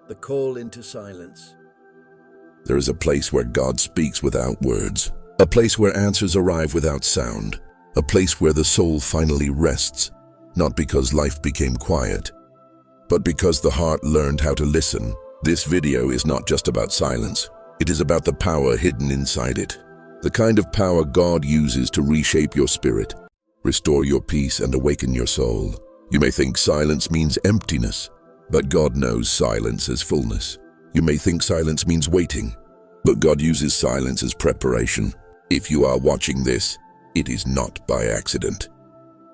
The call into silence. There is a place where God speaks without words, a place where answers arrive without sound, a place where the soul finally rests, not because life became quiet, but because the heart learned how to listen. This video is not just about silence. It is about the power hidden inside it. The kind of power God uses to reshape your spirit, restore your peace, and awaken your soul. You may think silence means emptiness, but God knows silence as fullness. You may think silence means waiting, but God uses silence as preparation. If you are watching this, it is not by accident.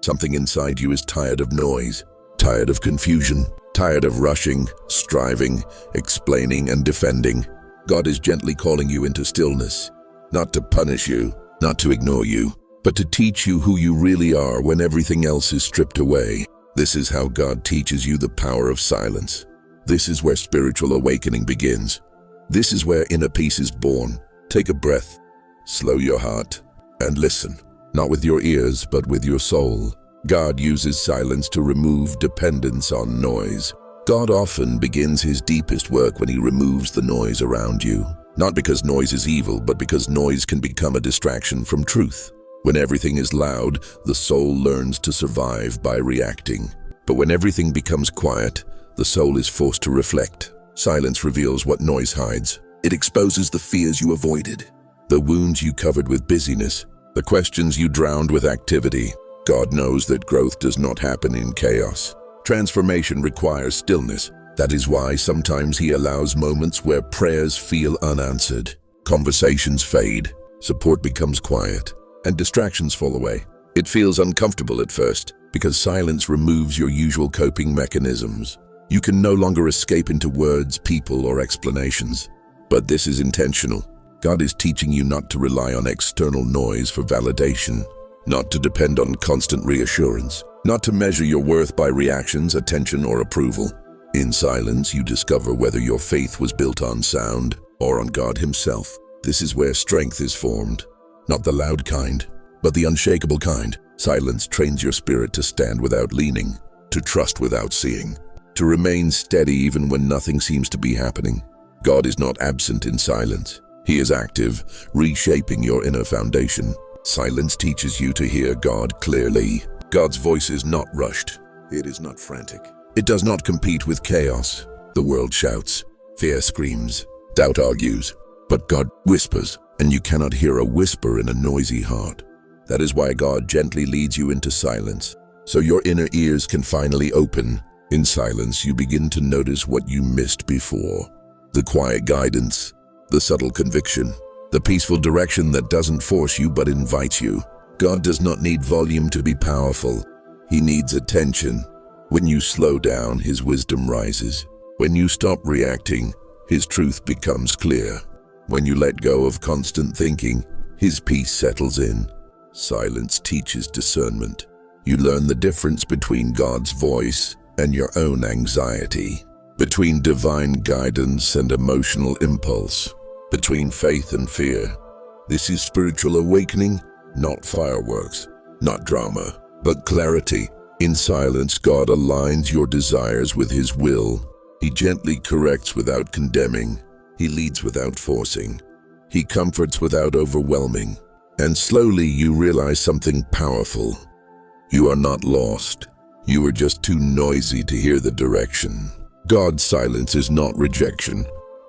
Something inside you is tired of noise, tired of confusion, tired of rushing, striving, explaining, and defending. God is gently calling you into stillness, not to punish you, not to ignore you, but to teach you who you really are when everything else is stripped away. This is how God teaches you the power of silence. This is where spiritual awakening begins. This is where inner peace is born. Take a breath, slow your heart, and listen, not with your ears, but with your soul. God uses silence to remove dependence on noise. God often begins his deepest work when he removes the noise around you. Not because noise is evil, but because noise can become a distraction from truth. When everything is loud, the soul learns to survive by reacting. But when everything becomes quiet, the soul is forced to reflect. Silence reveals what noise hides. It exposes the fears you avoided, the wounds you covered with busyness, the questions you drowned with activity. God knows that growth does not happen in chaos. Transformation requires stillness. That is why sometimes he allows moments where prayers feel unanswered, conversations fade, support becomes quiet, and distractions fall away. It feels uncomfortable at first because silence removes your usual coping mechanisms. You can no longer escape into words, people, or explanations. But this is intentional. God is teaching you not to rely on external noise for validation, not to depend on constant reassurance, not to measure your worth by reactions, attention, or approval. In silence, you discover whether your faith was built on sound or on God himself. This is where strength is formed. Not the loud kind, but the unshakable kind. Silence trains your spirit to stand without leaning, to trust without seeing, to remain steady even when nothing seems to be happening. God is not absent in silence. He is active, reshaping your inner foundation. Silence teaches you to hear God clearly. God's voice is not rushed. It is not frantic. It does not compete with chaos. The world shouts, fear screams, doubt argues, but God whispers, and you cannot hear a whisper in a noisy heart. That is why God gently leads you into silence, so your inner ears can finally open. In silence, you begin to notice what you missed before. The quiet guidance, the subtle conviction, the peaceful direction that doesn't force you but invites you. God does not need volume to be powerful. He needs attention. When you slow down, his wisdom rises. When you stop reacting, his truth becomes clear. When you let go of constant thinking, his peace settles in. Silence teaches discernment. You learn the difference between God's voice and your own anxiety, between divine guidance and emotional impulse, between faith and fear. This is spiritual awakening, not fireworks, not drama, but clarity. In silence, God aligns your desires with his will. He gently corrects without condemning. He leads without forcing. He comforts without overwhelming. And slowly you realize something powerful. You are not lost. You are just too noisy to hear the direction. God's silence is not rejection.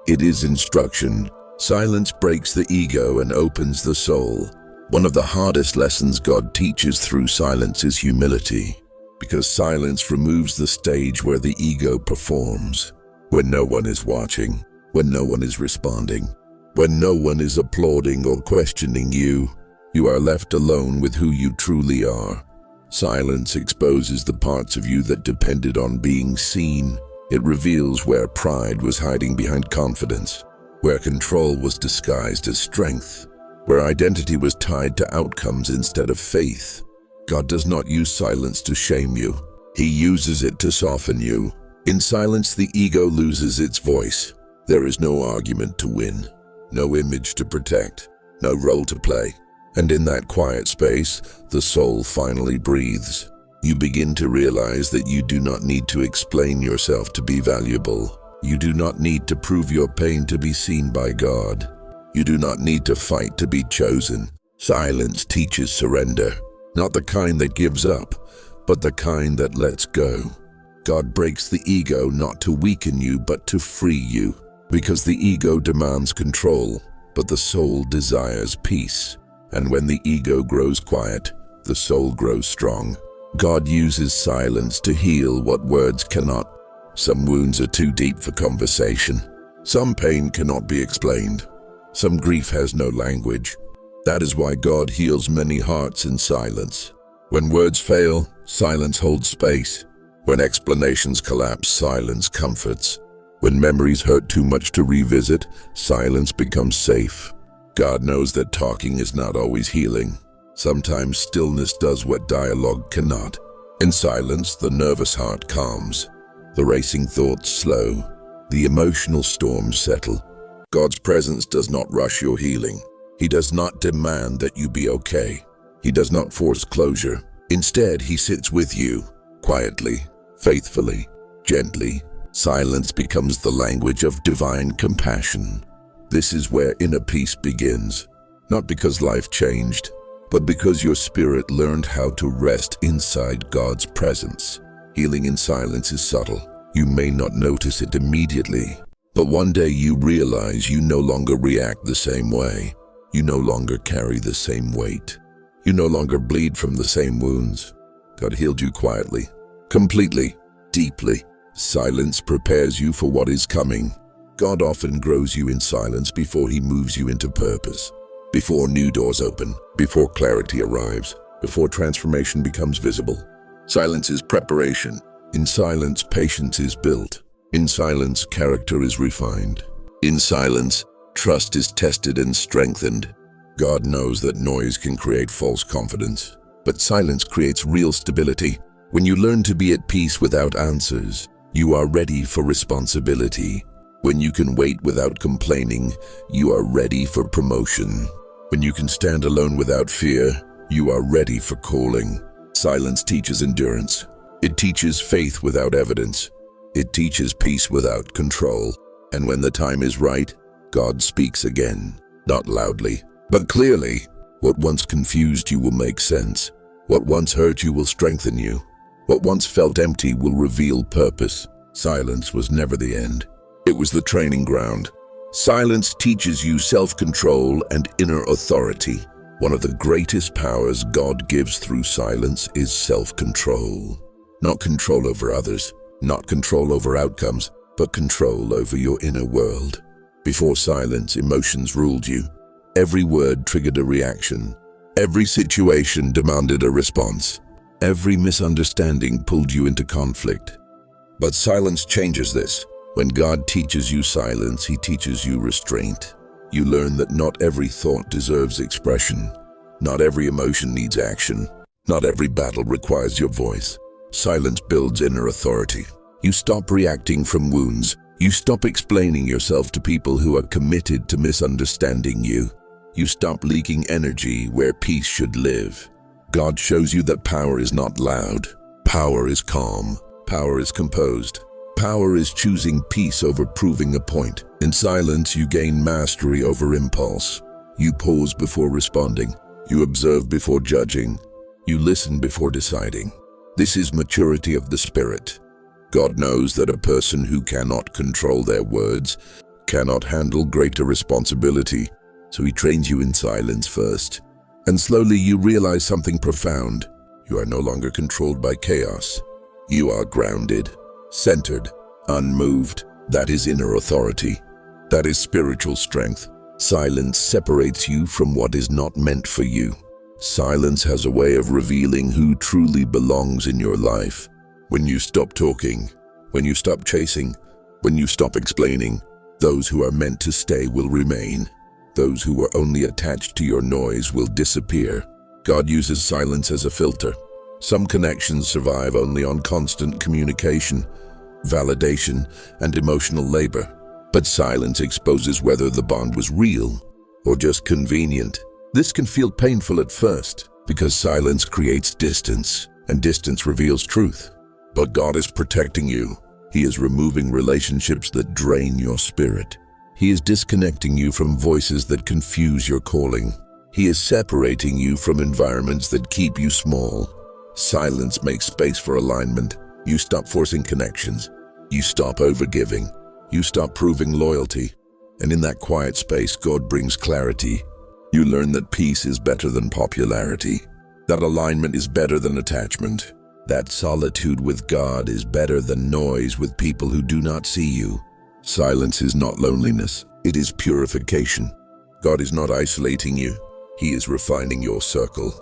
It is instruction. Silence breaks the ego and opens the soul. One of the hardest lessons God teaches through silence is humility, because silence removes the stage where the ego performs. When no one is watching, when no one is responding, when no one is applauding or questioning you, you are left alone with who you truly are. Silence exposes the parts of you that depended on being seen. It reveals where pride was hiding behind confidence, where control was disguised as strength, where identity was tied to outcomes instead of faith. God does not use silence to shame you. He uses it to soften you. In silence, the ego loses its voice. There is no argument to win, no image to protect, no role to play. And in that quiet space, the soul finally breathes. You begin to realize that you do not need to explain yourself to be valuable. You do not need to prove your pain to be seen by God. You do not need to fight to be chosen. Silence teaches surrender, not the kind that gives up, but the kind that lets go. God breaks the ego not to weaken you, but to free you, because the ego demands control, but the soul desires peace. And when the ego grows quiet, the soul grows strong. God uses silence to heal what words cannot. Some wounds are too deep for conversation. Some pain cannot be explained. Some grief has no language. That is why God heals many hearts in silence. When words fail, silence holds space. When explanations collapse, silence comforts. When memories hurt too much to revisit, silence becomes safe. God knows that talking is not always healing. Sometimes stillness does what dialogue cannot. In silence, the nervous heart calms. The racing thoughts slow. The emotional storms settle. God's presence does not rush your healing. He does not demand that you be okay. He does not force closure. Instead, he sits with you, quietly, faithfully, gently. Silence becomes the language of divine compassion. This is where inner peace begins, not because life changed, but because your spirit learned how to rest inside God's presence. Healing in silence is subtle. You may not notice it immediately, but one day you realize you no longer react the same way. You no longer carry the same weight. You no longer bleed from the same wounds. God healed you quietly, completely, deeply. Silence prepares you for what is coming. God often grows you in silence before he moves you into purpose, before new doors open, before clarity arrives, before transformation becomes visible. Silence is preparation. In silence, patience is built. In silence, character is refined. In silence, trust is tested and strengthened. God knows that noise can create false confidence, but silence creates real stability. When you learn to be at peace without answers, you are ready for responsibility. When you can wait without complaining, you are ready for promotion. When you can stand alone without fear, you are ready for calling. Silence teaches endurance. It teaches faith without evidence. It teaches peace without control. And when the time is right, God speaks again, not loudly, but clearly. What once confused you will make sense. What once hurt you will strengthen you. What once felt empty will reveal purpose. Silence was never the end. It was the training ground. Silence teaches you self-control and inner authority. One of the greatest powers God gives through silence is self-control. Not control over others, not control over outcomes, but control over your inner world. Before silence, emotions ruled you. Every word triggered a reaction. Every situation demanded a response. Every misunderstanding pulled you into conflict. But silence changes this. When God teaches you silence, he teaches you restraint. You learn that not every thought deserves expression. Not every emotion needs action. Not every battle requires your voice. Silence builds inner authority. You stop reacting from wounds. You stop explaining yourself to people who are committed to misunderstanding you. You stop leaking energy where peace should live. God shows you that power is not loud. Power is calm. Power is composed. Power is choosing peace over proving a point. In silence, you gain mastery over impulse. You pause before responding. You observe before judging. You listen before deciding. This is maturity of the spirit. God knows that a person who cannot control their words cannot handle greater responsibility, so he trains you in silence first. And slowly you realize something profound. You are no longer controlled by chaos. You are grounded, centered, unmoved. That is inner authority. That is spiritual strength. Silence separates you from what is not meant for you. Silence has a way of revealing who truly belongs in your life. When you stop talking, when you stop chasing, when you stop explaining, those who are meant to stay will remain. Those who are only attached to your noise will disappear. God uses silence as a filter. Some connections survive only on constant communication, validation, and emotional labor. But silence exposes whether the bond was real or just convenient. This can feel painful at first because silence creates distance, and distance reveals truth. But God is protecting you. He is removing relationships that drain your spirit. He is disconnecting you from voices that confuse your calling. He is separating you from environments that keep you small. Silence makes space for alignment. You stop forcing connections. You stop overgiving. You stop proving loyalty. And in that quiet space, God brings clarity. You learn that peace is better than popularity. That alignment is better than attachment. That solitude with God is better than noise with people who do not see you. Silence is not loneliness. It is purification. God is not isolating you. He is refining your circle.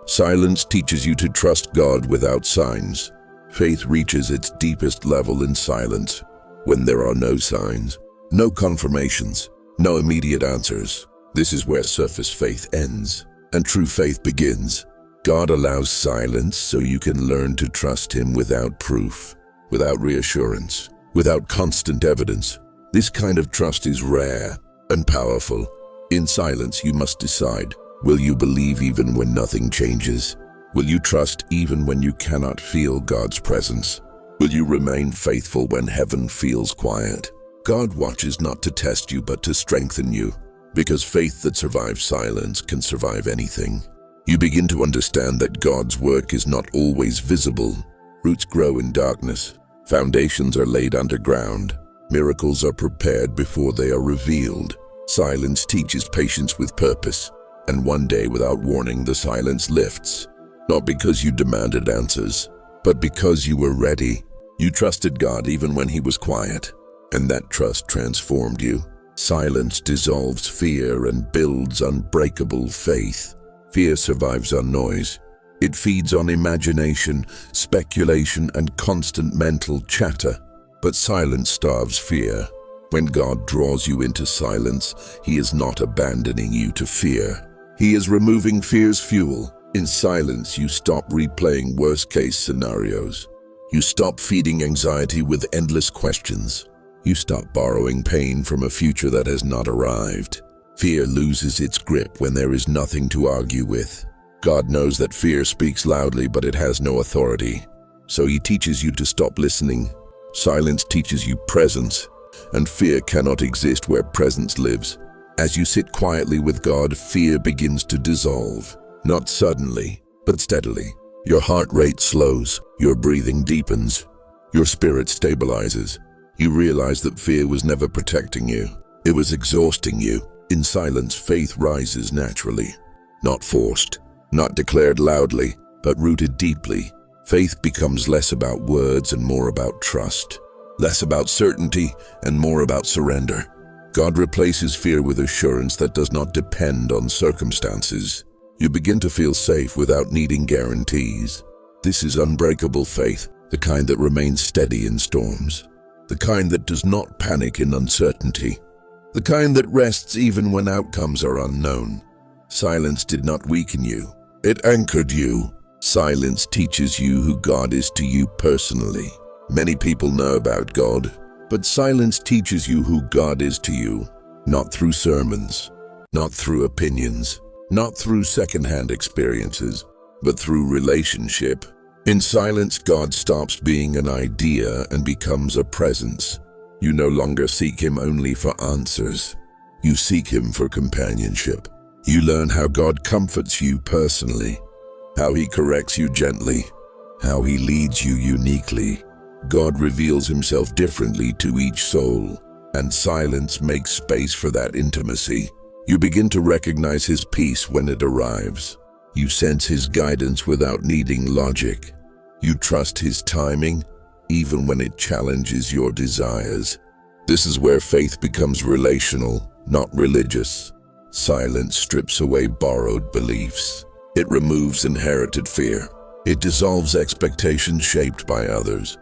Silence teaches you to trust God without signs. Faith reaches its deepest level in silence, when there are no signs, no confirmations, no immediate answers. This is where surface faith ends, and true faith begins. God allows silence so you can learn to trust Him without proof, without reassurance, without constant evidence. This kind of trust is rare and powerful. In silence, you must decide. Will you believe even when nothing changes? Will you trust even when you cannot feel God's presence? Will you remain faithful when heaven feels quiet? God watches not to test you, but to strengthen you, because faith that survives silence can survive anything. You begin to understand that God's work is not always visible. Roots grow in darkness. Foundations are laid underground. Miracles are prepared before they are revealed. Silence teaches patience with purpose. And one day, without warning, the silence lifts. Not because you demanded answers, but because you were ready. You trusted God even when He was quiet, and that trust transformed you. Silence dissolves fear and builds unbreakable faith. Fear survives on noise. It feeds on imagination, speculation, and constant mental chatter. But silence starves fear. When God draws you into silence, He is not abandoning you to fear. He is removing fear's fuel. In silence, you stop replaying worst-case scenarios. You stop feeding anxiety with endless questions. You stop borrowing pain from a future that has not arrived. Fear loses its grip when there is nothing to argue with. God knows that fear speaks loudly, but it has no authority. So He teaches you to stop listening. Silence teaches you presence, and fear cannot exist where presence lives. As you sit quietly with God, fear begins to dissolve. Not suddenly, but steadily. Your heart rate slows, your breathing deepens, your spirit stabilizes. You realize that fear was never protecting you. It was exhausting you. In silence, faith rises naturally. Not forced, not declared loudly, but rooted deeply. Faith becomes less about words and more about trust. Less about certainty and more about surrender. God replaces fear with assurance that does not depend on circumstances. You begin to feel safe without needing guarantees. This is unbreakable faith, the kind that remains steady in storms, the kind that does not panic in uncertainty, the kind that rests even when outcomes are unknown. Silence did not weaken you. It anchored you. Silence teaches you who God is to you personally. Many people know about God, but silence teaches you who God is to you, not through sermons, not through opinions, not through secondhand experiences, but through relationship. In silence, God stops being an idea and becomes a presence. You no longer seek Him only for answers. You seek Him for companionship. You learn how God comforts you personally, how He corrects you gently, how He leads you uniquely. God reveals Himself differently to each soul, and silence makes space for that intimacy. You begin to recognize His peace when it arrives. You sense His guidance without needing logic. You trust His timing, even when it challenges your desires. This is where faith becomes relational, not religious. Silence strips away borrowed beliefs. It removes inherited fear. It dissolves expectations shaped by others.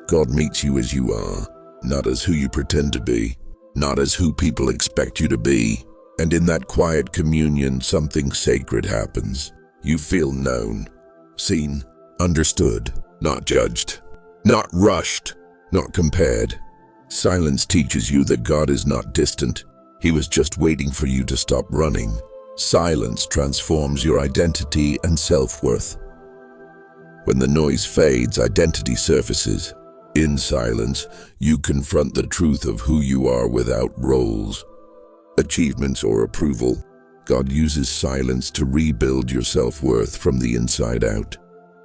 God meets you as you are, not as who you pretend to be, not as who people expect you to be. And in that quiet communion, something sacred happens. You feel known, seen, understood, not judged, not rushed, not compared. Silence teaches you that God is not distant. He was just waiting for you to stop running. Silence transforms your identity and self-worth. When the noise fades, identity surfaces. In silence, you confront the truth of who you are without roles, achievements, or approval. God uses silence to rebuild your self-worth from the inside out.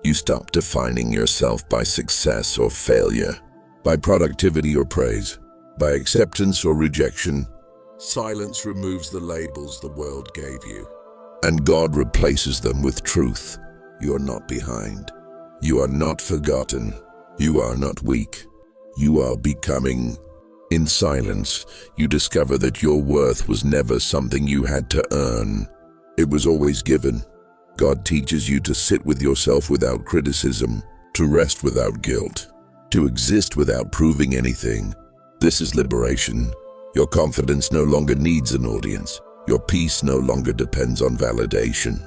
You stop defining yourself by success or failure, by productivity or praise, by acceptance or rejection. Silence removes the labels the world gave you, and God replaces them with truth. You are not behind. You are not forgotten. You are not weak. You are becoming. In silence, you discover that your worth was never something you had to earn. It was always given. God teaches you to sit with yourself without criticism, to rest without guilt, to exist without proving anything. This is liberation. Your confidence no longer needs an audience. Your peace no longer depends on validation.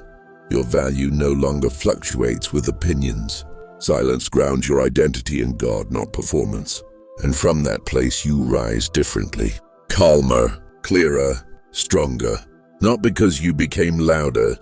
Your value no longer fluctuates with opinions. Silence grounds your identity in God, not performance. And from that place you rise differently, calmer, clearer, stronger. Not because you became louder,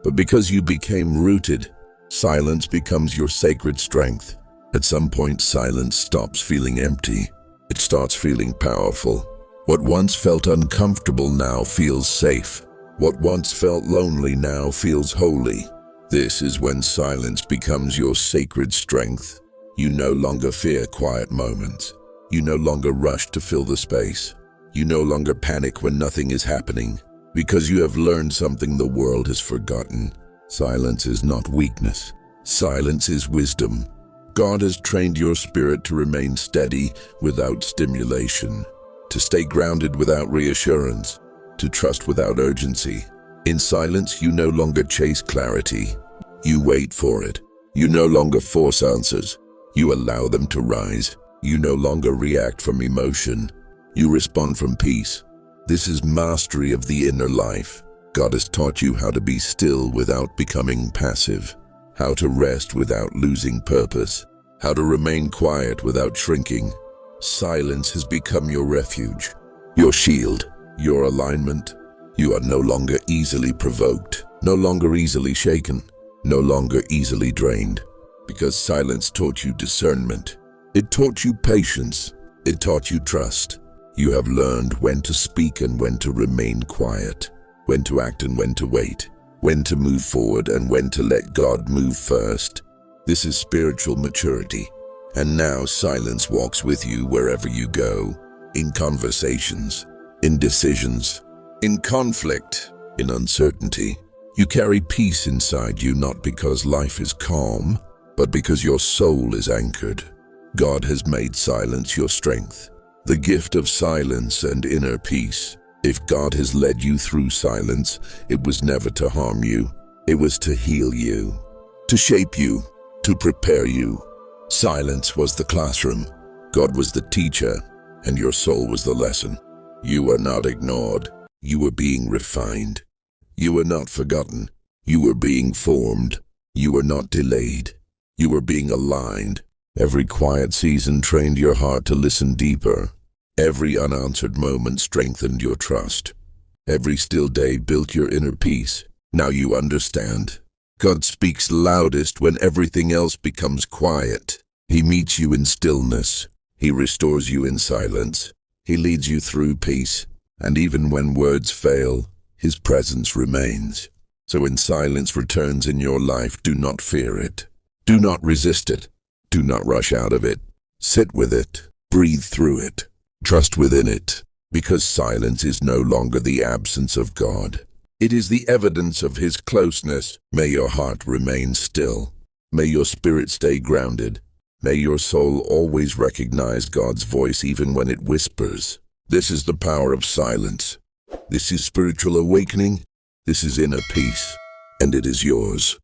but because you became rooted. Silence becomes your sacred strength. At some point, silence stops feeling empty. It starts feeling powerful. What once felt uncomfortable now feels safe. What once felt lonely now feels holy. This is when silence becomes your sacred strength. You no longer fear quiet moments. You no longer rush to fill the space. You no longer panic when nothing is happening, because you have learned something the world has forgotten. Silence is not weakness. Silence is wisdom. God has trained your spirit to remain steady without stimulation, to stay grounded without reassurance, to trust without urgency. In silence, you no longer chase clarity. You wait for it. You no longer force answers. You allow them to rise. You no longer react from emotion. You respond from peace. This is mastery of the inner life. God has taught you how to be still without becoming passive, how to rest without losing purpose, how to remain quiet without shrinking. Silence has become your refuge, your shield, your alignment. You are no longer easily provoked, no longer easily shaken, no longer easily drained, because silence taught you discernment. It taught you patience. It taught you trust. You have learned when to speak and when to remain quiet, when to act and when to wait, when to move forward and when to let God move first. This is spiritual maturity. And now silence walks with you wherever you go, in conversations, in decisions, in conflict, in uncertainty. You carry peace inside you not because life is calm, but because your soul is anchored. God has made silence your strength, the gift of silence and inner peace. If God has led you through silence, it was never to harm you. It was to heal you, to shape you, to prepare you. Silence was the classroom. God was the teacher, and your soul was the lesson. You were not ignored. You were being refined. You were not forgotten. You were being formed. You were not delayed. You were being aligned. Every quiet season trained your heart to listen deeper. Every unanswered moment strengthened your trust. Every still day built your inner peace. Now you understand. God speaks loudest when everything else becomes quiet. He meets you in stillness. He restores you in silence. He leads you through peace. And even when words fail, His presence remains. So when silence returns in your life, do not fear it. Do not resist it. Do not rush out of it. Sit with it. Breathe through it. Trust within it. Because silence is no longer the absence of God. It is the evidence of His closeness. May your heart remain still. May your spirit stay grounded. May your soul always recognize God's voice even when it whispers. This is the power of silence. This is spiritual awakening. This is inner peace. And it is yours.